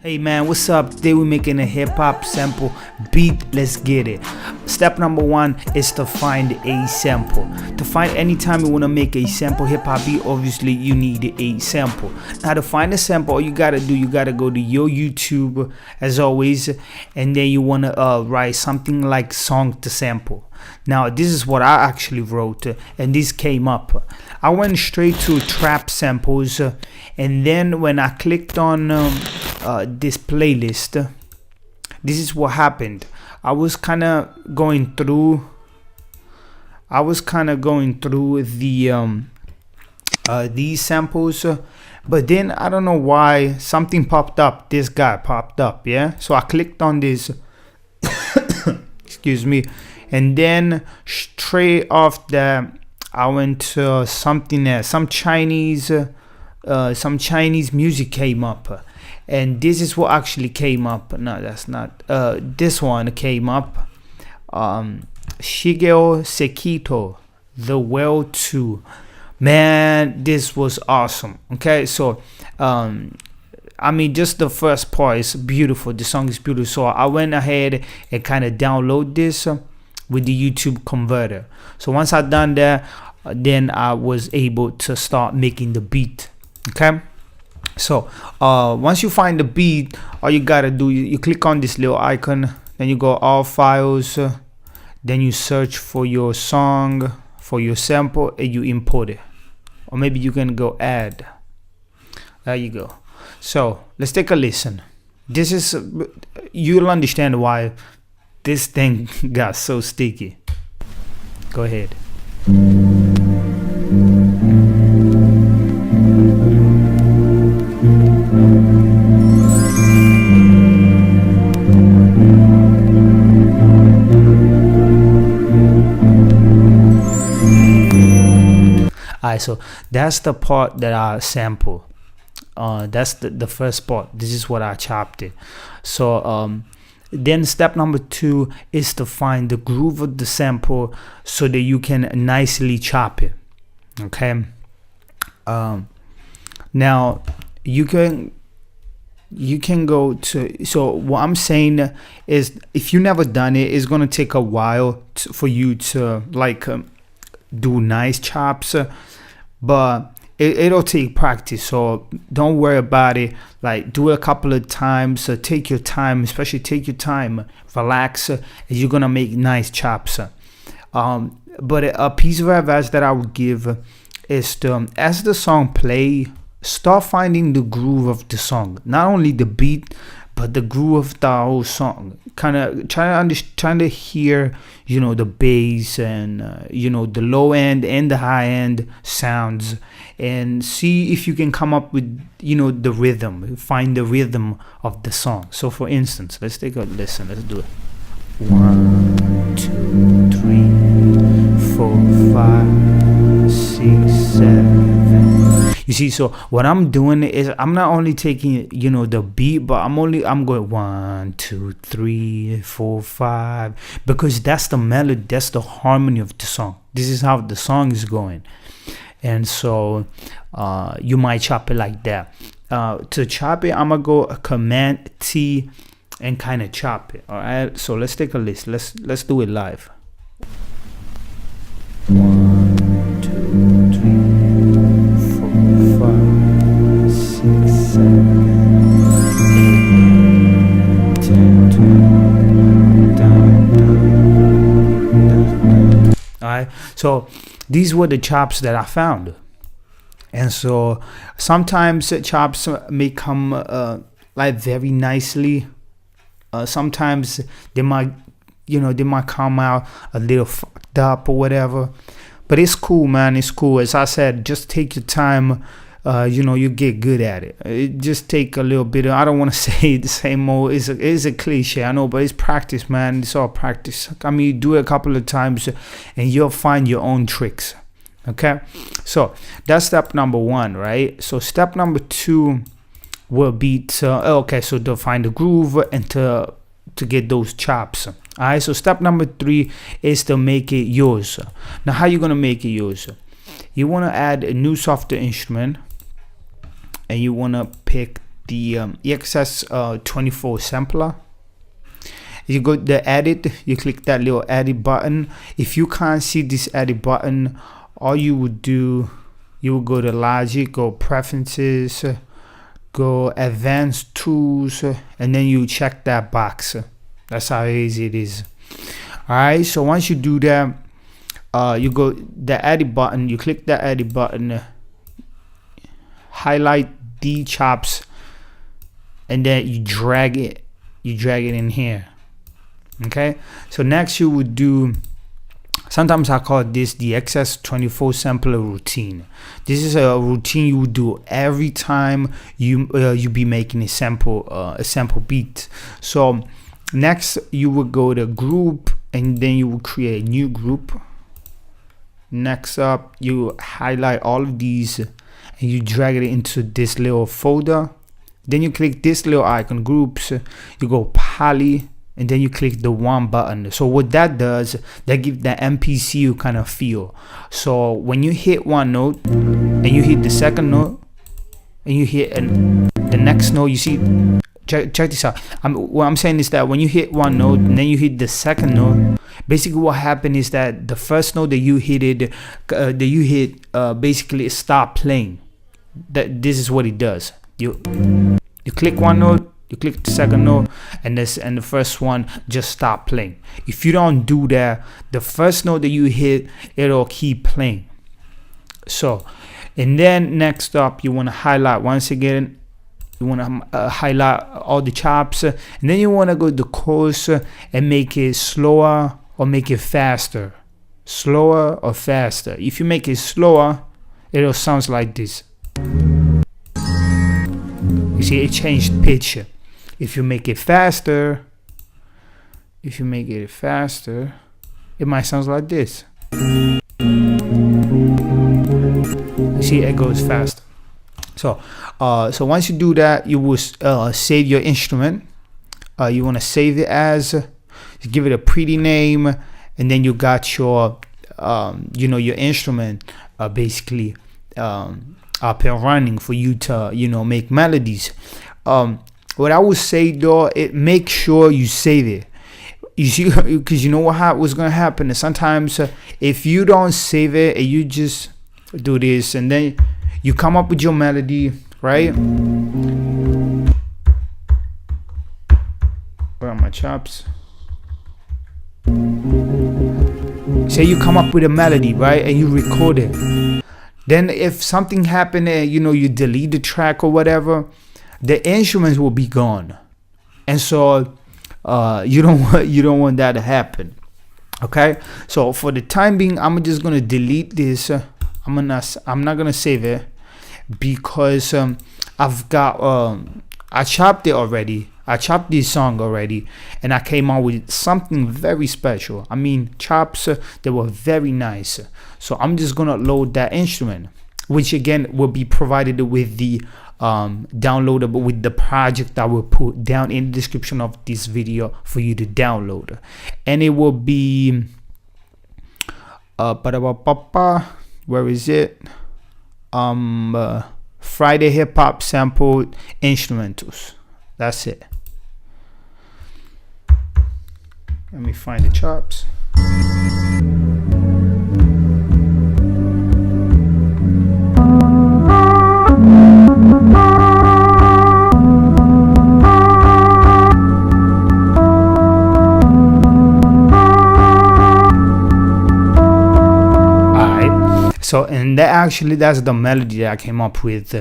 Hey man, what's up? Today we're making a hip hop sample beat. Let's get it. Step number one is to find a sample. To find anytime you want to make a sample hip hop beat, obviously you need a sample. Now to find a sample, all you gotta do, you gotta go to your YouTube as always, and then you wanna write something like song to sample. Now this is what I actually wrote, and this came up. I went straight to trap samples, and then when I clicked on this playlist, this is what happened. I was kind of going through the these samples, but then I don't know why something popped up. This guy popped up, yeah. So I clicked on this excuse me, and then straight off that I went to something else. Some Chinese music came up, and this is what actually came up. No, that's not. This one came up. Shigeo Sekito, The Well 2. Man, this was awesome. Okay, so I mean, just the first part is beautiful. The song is beautiful. So I went ahead and kind of download this with the YouTube converter. So once I done that, then I was able to start making the beat. Okay, so once you find the beat, all you gotta do, you click on this little icon, then you go all files, then you search for your song, for your sample, and you import it. Or maybe you can go add. There you go. So let's take a listen. This is, you'll understand why this thing got so sticky. Go ahead. Alright, so that's the part that I sample. That's the first part. This is what I chopped it. So then step number two is to find the groove of the sample so that you can nicely chop it. Okay. Now you can go to, so what I'm saying is, if you never done it, it's gonna take a while for you to like do nice chops, but it'll take practice, so don't worry about it. Like, do it a couple of times. Take your time, especially take your time, relax, and you're gonna make nice chops. But a piece of advice that I would give is to, as the song play, start finding the groove of the song, not only the beat but the groove of the whole song. Kind of trying to hear, you know, the bass and you know, the low end and the high end sounds, and see if you can come up with, you know, the rhythm. Find the rhythm of the song. So for instance, let's take a listen. Let's do it. 1, 2, 3, 4, 5, 6, 7. You see, so what I'm doing is, I'm not only taking, you know, the beat, but I'm going 1, 2, 3, 4, 5, because that's the melody, that's the harmony of the song. This is how the song is going. And so you might chop it like that. To chop it, I'm gonna go Command T and kind of chop it. All right, so let's take a list. Let's do it live. 1, 2, 3, 4, 5, 6, 7, 8, 10, down. All right, so these were the chops that I found. And so sometimes chops may come like very nicely. Sometimes they might come out a little fucked up or whatever, but it's cool, man. It's cool. As I said, just take your time. You know, you get good at it. It just take a little bit. I don't want to say the same old. It's a cliche, I know, but it's practice, man. It's all practice. I mean, you do it a couple of times and you'll find your own tricks. Okay, so that's step number one, right? So step number two will be to to find the groove and to get those chops. All right, so step number three is to make it yours. Now, how you gonna make it yours? You want to add a new software instrument, and you want to pick the EXS 24 sampler. You go to the edit, you click that little edit button. If you can't see this edit button, all you would do, you will go to Logic, go Preferences, go Advanced Tools, and then you check that box. That's how easy it is. Alright, so once you do that, you go the edit button, you click that edit button, highlight the chops, and then you drag it in here. Okay, so next you would do, sometimes I call this the XS24 sampler routine. This is a routine you would do every time you be making a sample beat. So next you would go to group, and then you will create a new group. Next up, you highlight all of these and you drag it into this little folder. Then you click this little icon, groups, you go poly, and then you click the one button. So what that does, that gives the MPCU kind of feel. So when you hit one note and you hit the second note and you hit the next note, you see, check this out. What I'm saying is that when you hit one note and then you hit the second note, basically what happened is that the first note that you hit basically stop playing. This is what it does. You click one note, you click the second note, and the first one just stop playing. If you don't do that, the first note that you hit, it'll keep playing. So, and then next up, you want to highlight once again. You want to highlight all the chops, and then you want to go to the course and make it slower or make it faster. Slower or faster. If you make it slower, it'll sound like this. You see, it changed pitch. If you make it faster, it might sound like this. You see, it goes fast. So once you do that, you will save your instrument. You want to save it as, you give it a pretty name, and then you got your your instrument basically up and running for you to make melodies. What I would say though, make sure you save it. You see, because you know what's gonna happen is sometimes if you don't save it and you just do this and then you come up with your melody, right? Where are my chops? Say you come up with a melody, right, and you record it. Then if something happened and you delete the track or whatever, the instruments will be gone, and so you don't want that to happen. Okay, so for the time being, I'm just gonna delete this. I'm not gonna save it because I've got I chopped it already. I chopped this song already, and I came out with something very special. I mean, chops they were very nice. So I'm just gonna load that instrument, which again will be provided with the downloadable, with the project I will put down in the description of this video for you to download, and it will be where is it? Friday Hip Hop sampled instrumentals. That's it. Let me find the chops. So, and that's the melody that I came up with.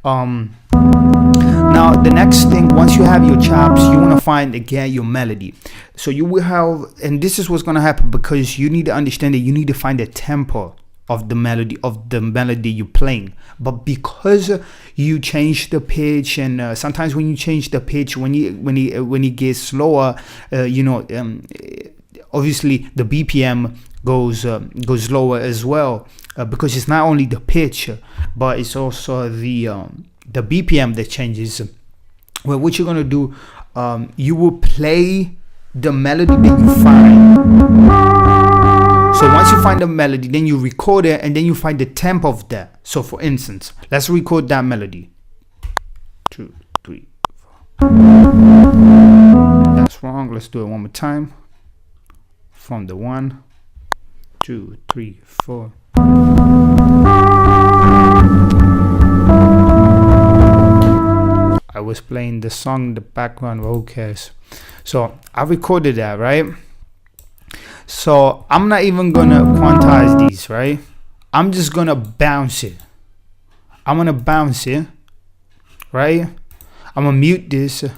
Now the next thing, once you have your chops, you want to find again your melody. So you will have, and this is what's going to happen, because you need to understand that you need to find the tempo of the melody you're playing. But because you change the pitch, and sometimes when you change the pitch, when it gets slower, obviously the BPM goes lower as well, because it's not only the pitch, but it's also the BPM that changes. Well, what you're gonna do, you will play the melody that you find. So once you find the melody, then you record it, and then you find the tempo of that. So for instance, let's record that melody. 2, That's wrong. Let's do it one more time. From the 1, 2, 3, 4. I was playing the song in the background. Who cares? So I recorded that, right? So I'm not even gonna quantize these, right? I'm just gonna bounce it. I'm gonna bounce it, right? I'm gonna mute this. I'm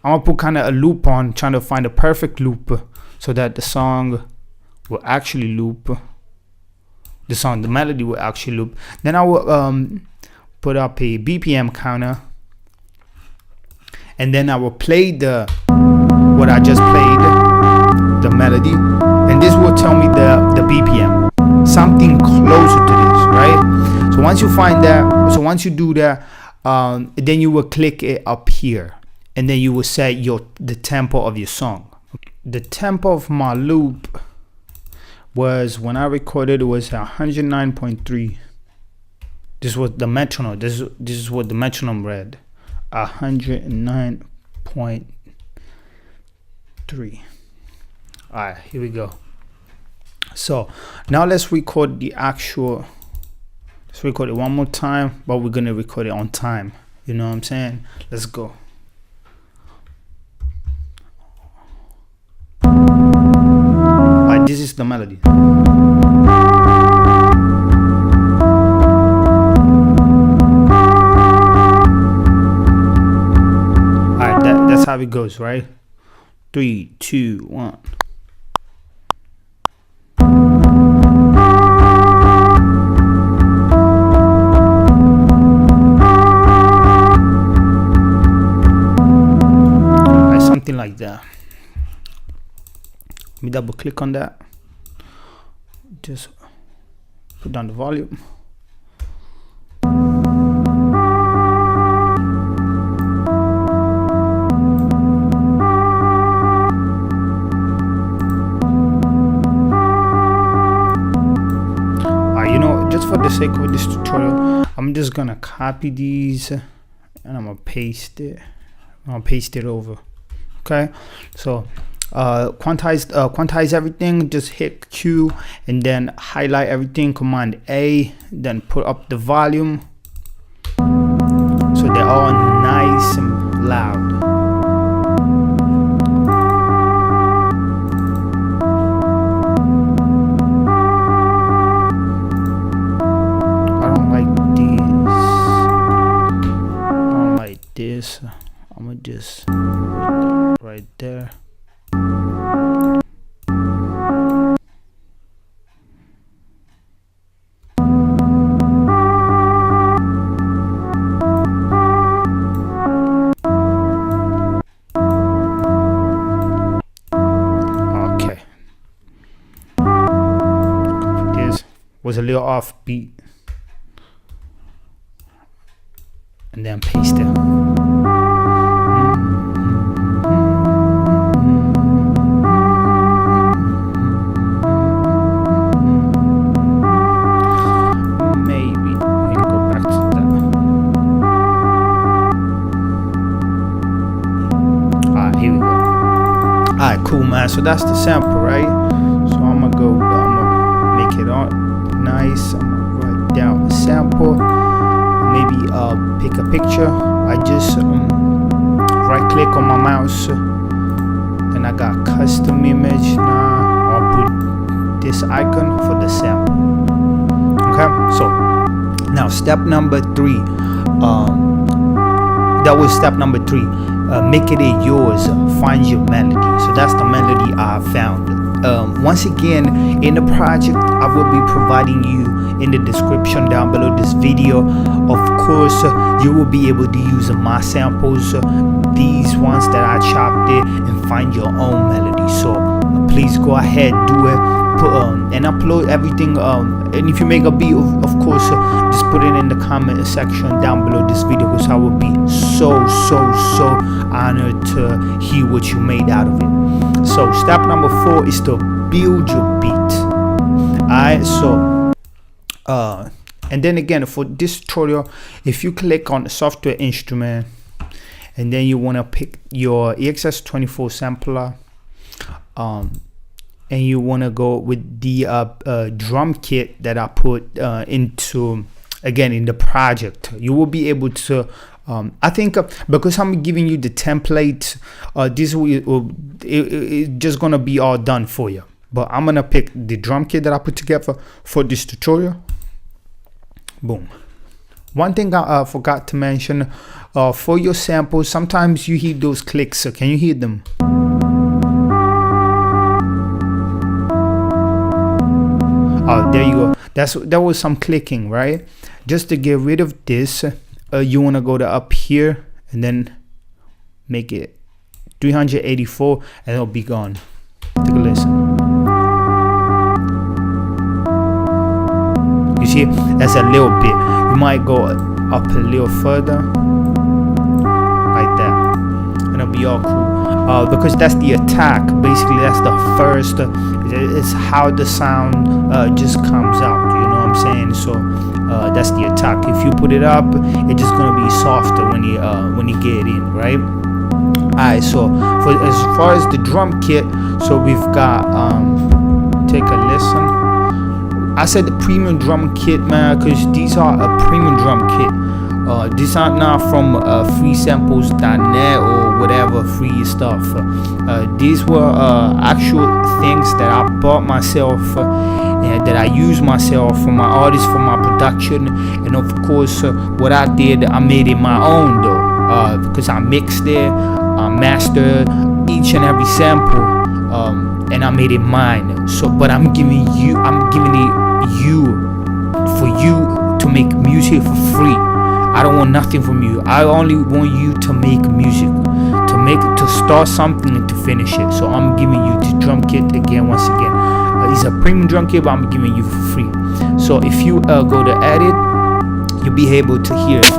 gonna put kind of a loop on, trying to find a perfect loop so that the song will actually loop. The melody will actually loop. Then I will put up a BPM counter, and then I will play what I just played, the melody, and this will tell me the BPM, something closer to this, right? So once you find that, so once you do that, then you will click it up here, and then you will set the tempo of your song. The tempo of my loop was, when I recorded, it was 109.3. This was the metronome. This is what the metronome read. 109.3. All right, here we go. So now let's record the actual. Let's record it one more time, but we're gonna record it on time. You know what I'm saying? Let's go. All right, this is the melody. That's how it goes, right? 3, 2, 1. Something like that. Let me double click on that. Just put down the volume. Just for the sake of this tutorial, I'm just gonna copy these and I'm gonna paste it. Over. Okay, so quantize everything. Just hit Q and then highlight everything. Command A, then put up the volume so they're all nice and loud. I'm gonna just right there. Okay. This was a little off beat. And then paste it. Cool, man. So that's the sample, right? So I'm gonna make it all nice. I'm gonna write down the sample, maybe pick a picture. I just right click on my mouse, and I got custom image. Now I'll put this icon for the sample. Okay, so now step number 3. That was step number 3. Make it yours. Find your melody. So that's the melody I found. Once again, in the project, I will be providing you in the description down below this video. Of course, you will be able to use my samples, these ones that I chopped it, and find your own melody. So please go ahead, do it. And upload everything, and if you make a beat, of course, just put it in the comment section down below this video, because I will be so honored to hear what you made out of it. So step number 4 is to build your beat. Alright, so and then again, for this tutorial, if you click on the software instrument and then you want to pick your EXS24 sampler, and you want to go with the drum kit that I put into, again, in the project. You will be able to I think because I'm giving you the template, this it's just gonna be all done for you. But I'm gonna pick the drum kit that I put together for this tutorial. Boom. One thing I forgot to mention, for your samples, sometimes you hear those clicks. So can you hear them? Oh, there you go. That was some clicking, right? Just to get rid of this, you want to go to up here and then make it 384, and it'll be gone. Take a listen. You see, that's a little bit. You might go up a little further, like that, and it'll be all cool. Because that's the attack. Basically, that's the first. It's how the sound just comes out. You know what I'm saying? So that's the attack. If you put it up, it's just gonna be softer when you get in, right? Alright. So as far as the drum kit, so we've got take a listen. I said the premium drum kit, man, because these are a premium drum kit. These are not from freesamples.net or whatever free stuff. These were actual things that I bought myself, that I use myself for my artists, for my production, and of course, what I did, I made it my own though, because I mixed it, I mastered each and every sample, and I made it mine. So, but I'm giving it you for you to make music for free. I don't want nothing from you. I only want you to make music, to start something and to finish it. So I'm giving you the drum kit again, once again. It's a premium drum kit, but I'm giving you for free. So if you go to edit, you'll be able to hear it.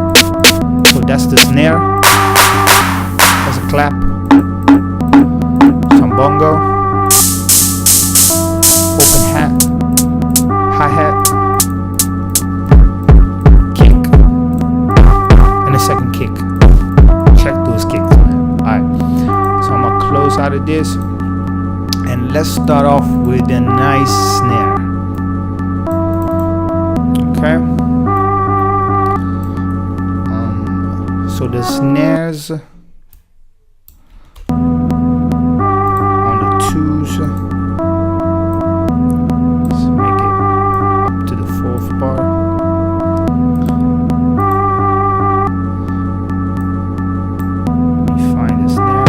So that's the snare. There's a clap, some bongo, open hat, hi-hat, kick, and a second kick. Check those kicks, man. Alright, so I'm gonna close out of this, and let's start off with a nice snare. Okay. So the snares on the twos. Let's make it up to the fourth bar. Let me find the snare.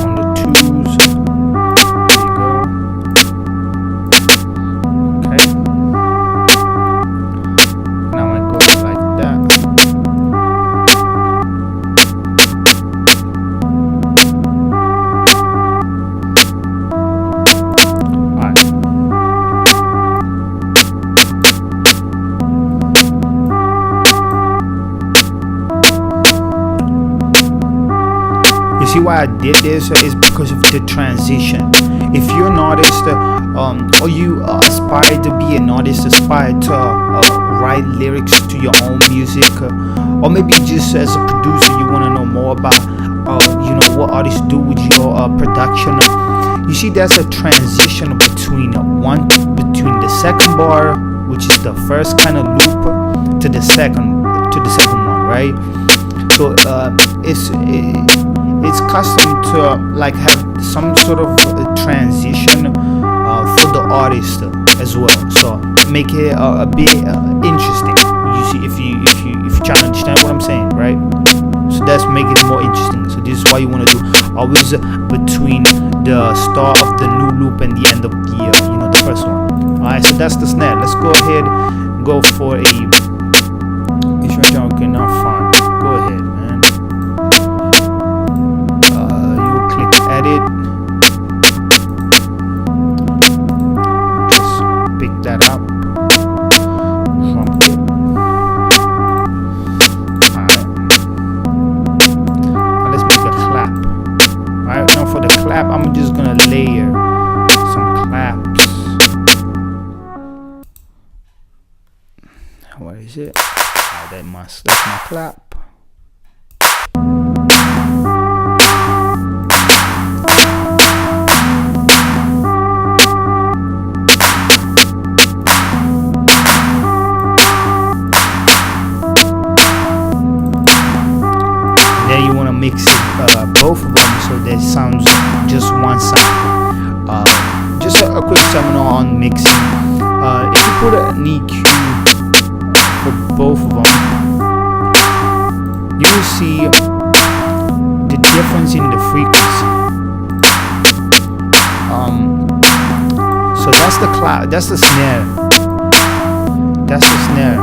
On the twos. There you go. Okay. Now I go like that. Alright. You see why I did this is because of the transition. If you're an artist, or you aspire to be an artist, aspire to write lyrics to your own music, or maybe just as a producer you want to know more about what artists do with your production. You see, there's a transition between the second bar, which is the first kind of loop, to the second one, right? So it's custom to like have some sort of transition for the artist as well. So make it a bit interesting. You see, if you try to understand what I'm saying, right? So that's make it more interesting. So this is why you want to do always between the start of the new loop and the end of the first one. All right, so that's the snare. Let's go ahead and go for a instrumental. Okay, now fine. Go ahead, man. You will click edit. Just pick that up. Drum kit. Alright. Now let's make a clap. Alright, now for the clap, I'm just gonna layer some claps. Where is it? Oh, that's my clap. Then you want to mix it, both of them, so that sounds just one sound. Just a quick seminar on mixing. If you put an EQ for both of them, you will see the difference in the frequency. So that's the clap, that's the snare. That's the snare.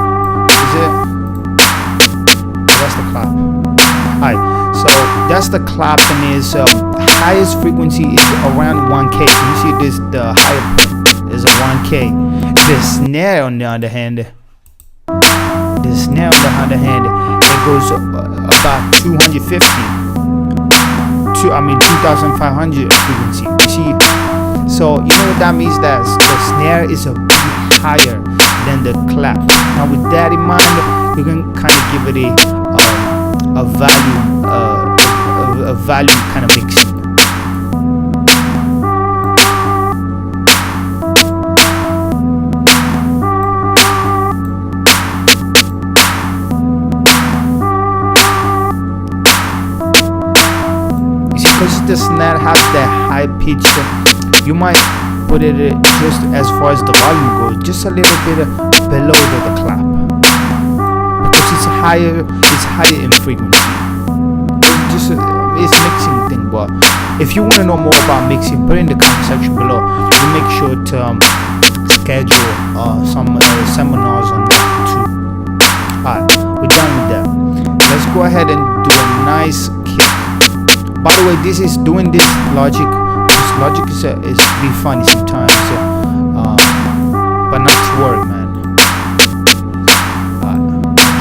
Is it? That's the clap. Alright, so that's the clap, and his highest frequency is around 1K. You see this, the higher is a 1K. The snare on the other hand, it goes about 250 to 2,500 frequency. You see, so you know what that means, that the snare is a bit higher than the clap. Now with that in mind, you can kind of give it a value kind of mixing. You see, because the snare has that high pitch, you might put it just as far as the volume goes, just a little bit below the clap, because it's higher in frequency. It's mixing thing. But if you want to know more about mixing, put it in the comment section below. You make sure to schedule some seminars on that too. Alright, we're done with that. Let's go ahead and do a nice kick. By the way, doing this Logic is be funny sometimes, but not to worry, man.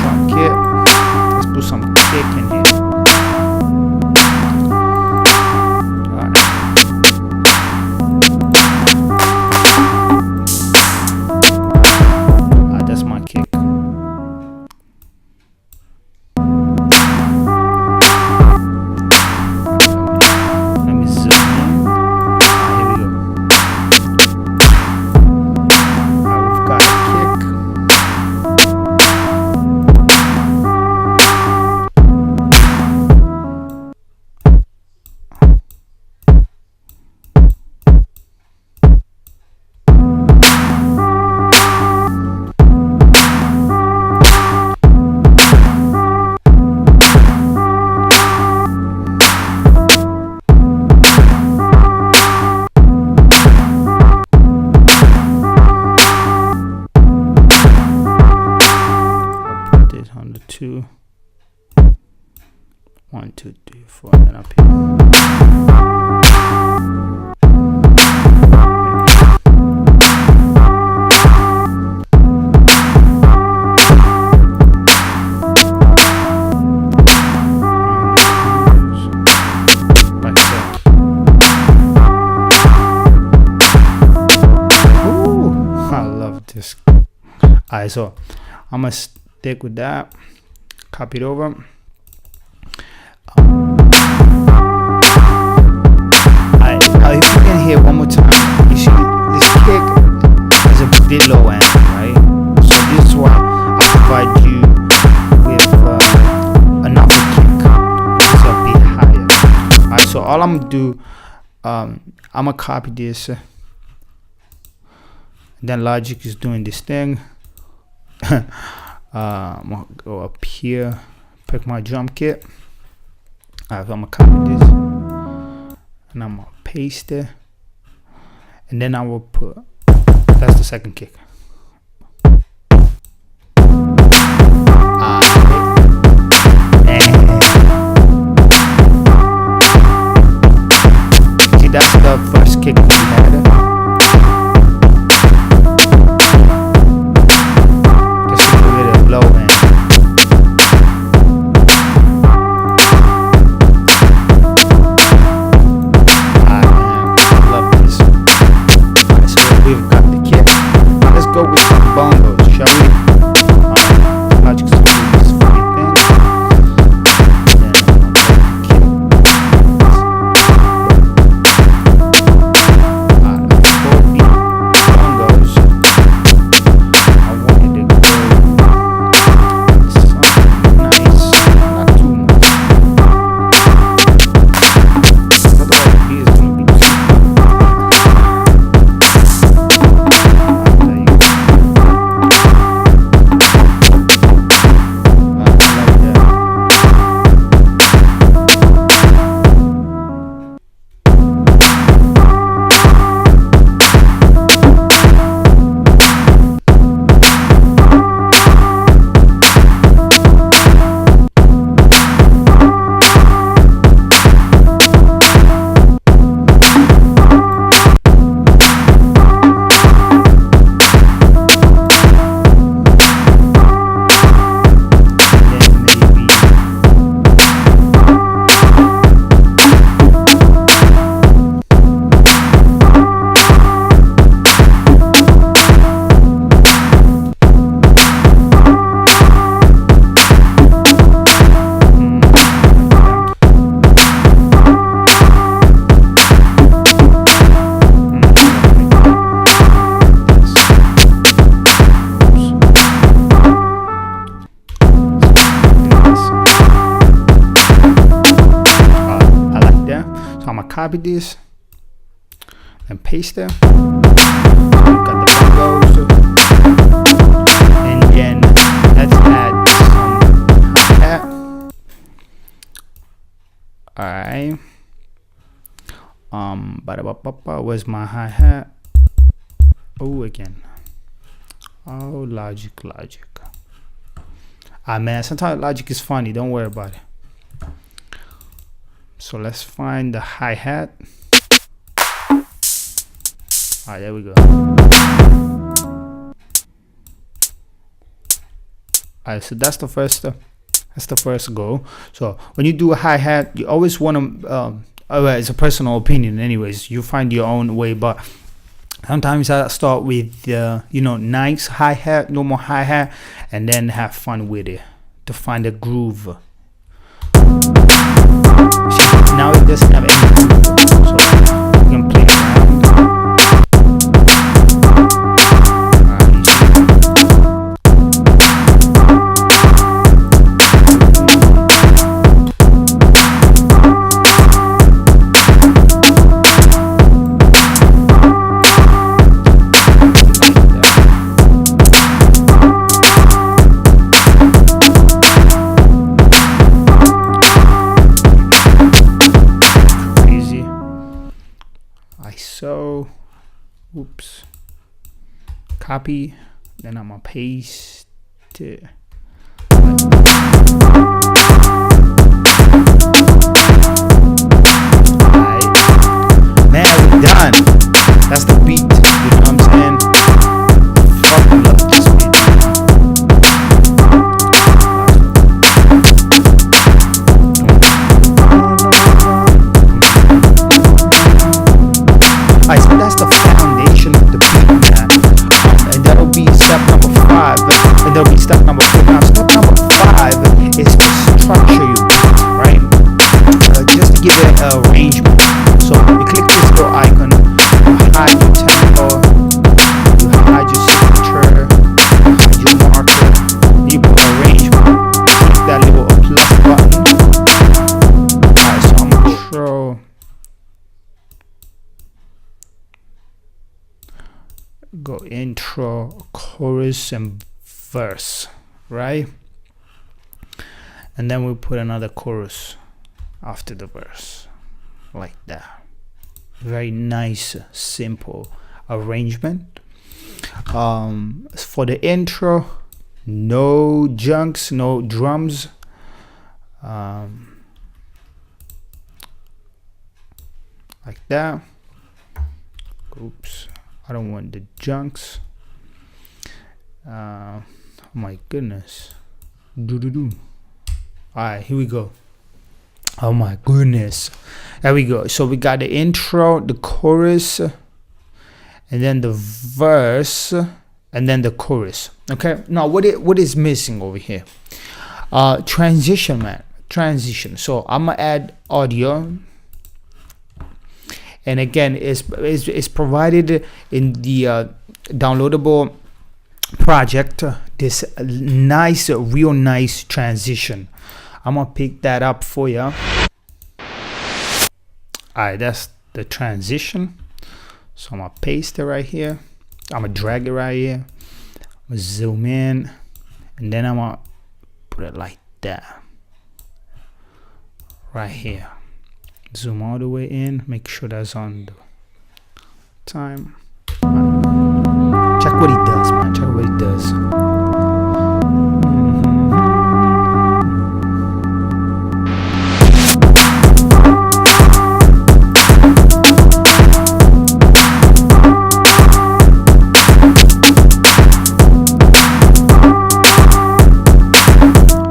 Drum kit. Let's put some kick in here. That's my kick. Let me zoom in. Here we go. We've got a kick. On the 2, 1, 2, 3, 4, and then up here. Like that. Ooh, I love this. Alright, so I'm gonna stick with that. Copy it over. If you can hear one more time, you see this kick is a bit low end, right? So this is why I provide you with another kick. It's a bit higher. Alright, so all I'm gonna do, I'm gonna copy this. Then Logic is doing this thing. I'm gonna go up here, pick my drum kit. I'm gonna copy this, and I'm gonna paste it, and then I will put. That's the second kick. See, that's the first kick we had. Low end. I love this. Alright, so we've got the kick. Let's go with some bongos, shall we? Alright. copy this and paste it. Got the bongos, and then let's add some hi-hat. Alright. Where's my hi-hat? Oh, again. Oh, Logic. Ah, man, sometimes Logic is funny. Don't worry about it. So let's find the hi-hat. Alright, there we go. Alright, so that's the first goal. So when you do a hi-hat, you always want to it's a personal opinion anyways, you find your own way, but sometimes I start with nice hi-hat, normal hi-hat, and then have fun with it to find a groove. Now it doesn't have any groove, so you can play around. So, oops, copy, then I'm gonna paste it. Alright, man, we're done. That's the beat, you know what I'm saying? Fucking love this beat. Alright, so that's the foundation of the beat, man. And that'll be step number 5. And that'll be step number 4. Now, step number 5 is to structure your beat, right? Just to give it an arrangement. So you click this little icon, you hide your tempo, you hide your signature, you hide your marker, you put arrangement. Click that little plus button. Alright, so I'm gonna throw. Go intro, chorus, and verse, right? And then we'll put another chorus after the verse, like that. Very nice, simple arrangement. For the intro, no junks, no drums. Like that. Oops. I don't want the junks. Oh my goodness. Alright, here we go. Oh my goodness. There we go. So we got the intro, the chorus, and then the verse, and then the chorus. Okay. Now what is missing over here? Transition, man. Transition. So I'm gonna add audio. And again, it's provided in the downloadable project. This nice, real nice transition. I'm gonna pick that up for you. Alright, that's the transition. So I'm gonna paste it right here. I'm gonna drag it right here. I'm gonna zoom in, and then I'm gonna put it like that. Right here. Zoom all the way in, make sure that's on the time. Check what he does, man. Check what he does.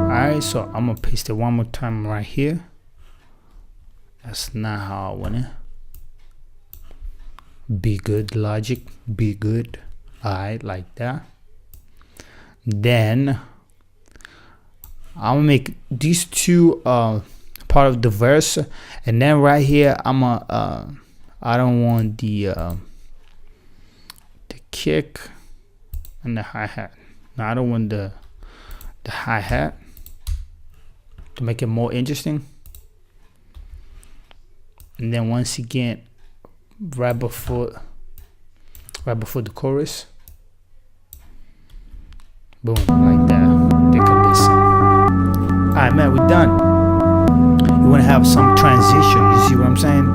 Alright, so I'm gonna paste it one more time right here. That's not how I want it. Be good, Logic. Be good. Alright, like that. Then I'm gonna make these two part of the verse, and then right here I'm a I don't want the kick and the hi-hat. No, I don't want the hi-hat, to make it more interesting. and then once again, right before the chorus, boom, like that. Take a listen. Alright, man, we're done. You want to have some transition, you see what I'm saying?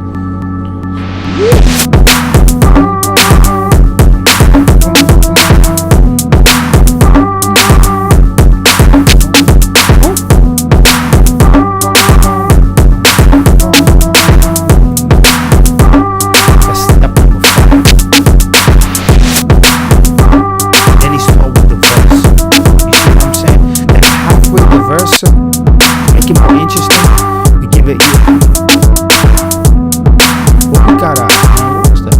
Make it more interesting. We give it you. What we got out? What's that?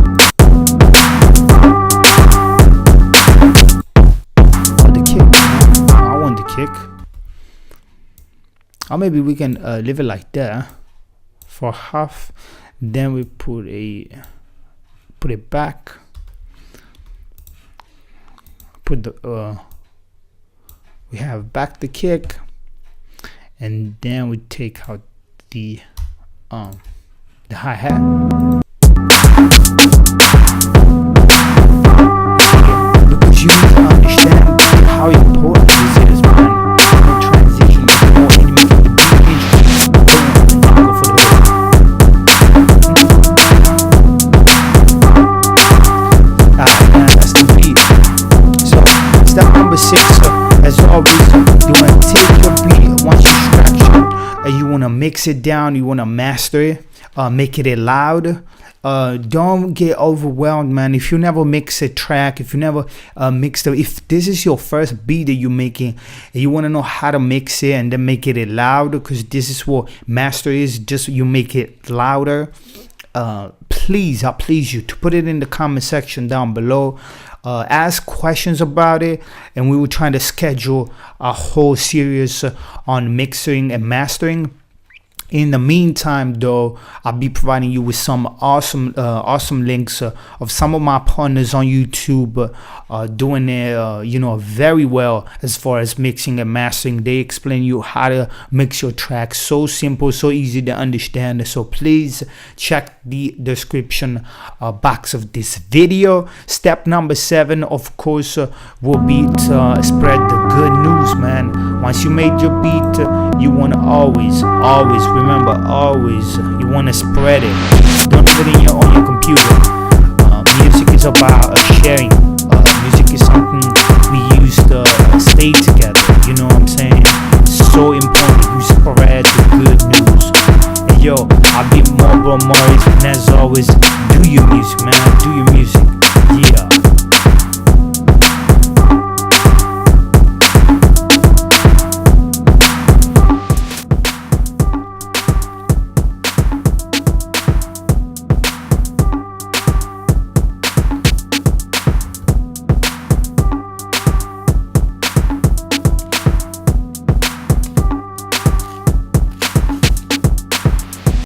Oh, the kick. I want the kick. Or maybe we can leave it like that for half. Then we put it back. Put the we have back the kick. And then we take out the hi-hat. Because you need to understand how important this is, man. No transition, no enemy to the beat. Go for the hook. Alright, man, that's the beat. So step number 6, as always, you want to take your beat once you you want to mix it down, you want to master it, make it loud. Don't get overwhelmed, man. If you never mix a track, if you never if this is your first beat that you're making and you want to know how to mix it and then make it loud, because this is what master is, just you make it louder. Please, I please you to put it in the comment section down below. Ask questions about it, and we will try to schedule a whole series on mixing and mastering. In the meantime, though, I'll be providing you with some awesome links of some of my partners on YouTube doing it, very well as far as mixing and mastering. They explain you how to mix your tracks. So simple, so easy to understand. So please check the description box of this video. Step number 7, of course, will be to spread the good news, man. Once you made your beat, you want to always you want to spread it. Don't put it on your computer. Music is about sharing. Music is something we use to stay together, you know what I'm saying? So important, you spread the good news. And yo, I've been Marlboro Morris, and as always,